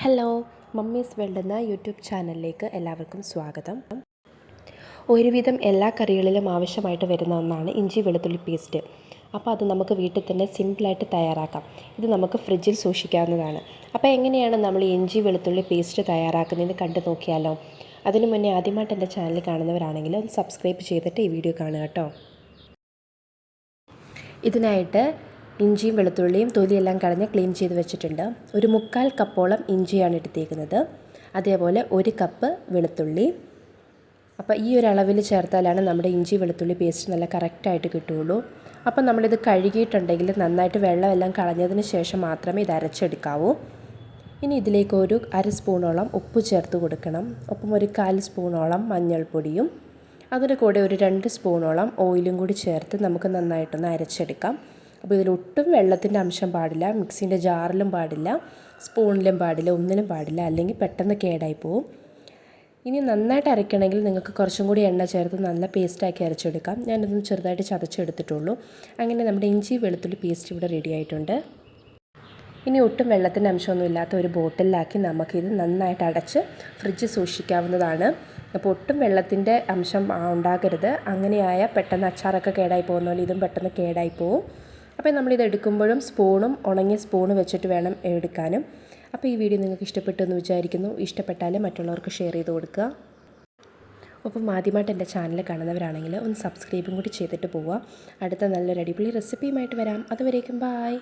Hello, mummies world എന്ന YouTube ചാനലിലേക്ക് എല്ലാവർക്കും സ്വാഗതം. ഒരുവിധം എല്ലാ കറികളിലും ആവശ്യമായിട്ട് വരുന്ന ഒന്നാണ് ഇഞ്ചി വെളുത്തുള്ളി പേസ്റ്റ്. അപ്പോൾ അത് നമുക്ക് വീട്ടിൽ തന്നെ സിമ്പിളായിട്ട് തയ്യാറാക്കാം. ഇത് നമുക്ക് ഫ്രിഡ്ജിൽ സൂക്ഷിക്കാവുന്നതാണ്. അപ്പോൾ എങ്ങനെയാണ് നമ്മൾ ഇഞ്ചി വെളുത്തുള്ളി പേസ്റ്റ് തയ്യാറാക്കുന്നതെന്ന് കണ്ടു നോക്കിയാലോ? അതിനു മുന്നേ ആദ്യമായിട്ട് എൻ്റെ ചാനൽ കാണുന്നവരാണെങ്കിൽ ഒന്ന് സബ്സ്ക്രൈബ് ചെയ്തിട്ട് ഈ വീഡിയോ കാണുക കേട്ടോ. ഇതിനായിട്ട് ഇഞ്ചിയും വെളുത്തുള്ളിയും തൊലിയെല്ലാം കളഞ്ഞ് ക്ലീൻ ചെയ്ത് വെച്ചിട്ടുണ്ട്. ഒരു 3/4 കപ്പോളം ഇഞ്ചിയാണ് എടുത്തേക്കുന്നത്. അതേപോലെ 1 കപ്പ് വെളുത്തുള്ളി. അപ്പോൾ ഈ ഒരു അളവിൽ ചേർത്താലാണ് നമ്മുടെ ഇഞ്ചി വെളുത്തുള്ളി പേസ്റ്റ് നല്ല കറക്റ്റായിട്ട് കിട്ടുകയുള്ളൂ. അപ്പോൾ നമ്മളിത് കഴുകിയിട്ടുണ്ടെങ്കിൽ നന്നായിട്ട് വെള്ളമെല്ലാം കളഞ്ഞതിന് ശേഷം മാത്രമേ ഇത് അരച്ചെടുക്കാവൂ. ഇനി ഇതിലേക്ക് ഒരു 1/2 സ്പൂണോളം ഉപ്പ് ചേർത്ത് കൊടുക്കണം. ഒപ്പം ഒരു 1/4 സ്പൂണോളം മഞ്ഞൾപ്പൊടിയും അതിൻ്റെ കൂടെ ഒരു 2 സ്പൂണോളം ഓയിലും കൂടി ചേർത്ത് നമുക്ക് നന്നായിട്ടൊന്ന് അരച്ചെടുക്കാം. അപ്പോൾ ഇതിലൊട്ടും വെള്ളത്തിൻ്റെ അംശം പാടില്ല, മിക്സിൻ്റെ ജാറിലും പാടില്ല, സ്പൂണിലും പാടില്ല, ഒന്നിലും പാടില്ല, അല്ലെങ്കിൽ പെട്ടെന്ന് കേടായി പോവും. ഇനി നന്നായിട്ട് അരയ്ക്കണമെങ്കിൽ നിങ്ങൾക്ക് കുറച്ചും കൂടി എണ്ണ ചേർത്ത് നല്ല പേസ്റ്റാക്കി അരച്ചെടുക്കാം. ഞാനിതൊന്ന് ചെറുതായിട്ട് ചതച്ചെടുത്തിട്ടുള്ളൂ. അങ്ങനെ നമ്മുടെ ഇഞ്ചി വെളുത്തുള്ളി പേസ്റ്റ് ഇവിടെ റെഡി ആയിട്ടുണ്ട്. ഇനി ഒട്ടും വെള്ളത്തിൻ്റെ അംശമൊന്നും ഇല്ലാത്ത ഒരു ബോട്ടിലാക്കി നമുക്കിത് നന്നായിട്ട് അടച്ച് ഫ്രിഡ്ജിൽ സൂക്ഷിക്കാവുന്നതാണ്. അപ്പോൾ ഒട്ടും വെള്ളത്തിൻ്റെ അംശം ഉണ്ടാകരുത്. അങ്ങനെയായ പെട്ടെന്ന് അച്ചാറൊക്കെ കേടായി പോകുന്ന പോലെ ഇതും പെട്ടെന്ന് കേടായി പോവും. അപ്പോൾ നമ്മളിത് എടുക്കുമ്പോഴും സ്പൂണും ഉണങ്ങിയ സ്പൂണ് വെച്ചിട്ട് വേണം എടുക്കാനും. അപ്പോൾ ഈ വീഡിയോ നിങ്ങൾക്ക് ഇഷ്ടപ്പെട്ടു എന്ന് വിചാരിക്കുന്നു. ഇഷ്ടപ്പെട്ടാൽ മറ്റുള്ളവർക്ക് ഷെയർ ചെയ്ത് കൊടുക്കുക. ഒപ്പം ആദ്യമായിട്ട് എൻ്റെ ചാനൽ കാണുന്നവരാണെങ്കിൽ ഒന്ന് സബ്സ്ക്രൈബും കൂടി ചെയ്തിട്ട് പോവുക. അടുത്ത നല്ലൊരു അടിപൊളി റെസിപ്പിയുമായിട്ട് വരാം. അതുവരേക്കും ബായ്.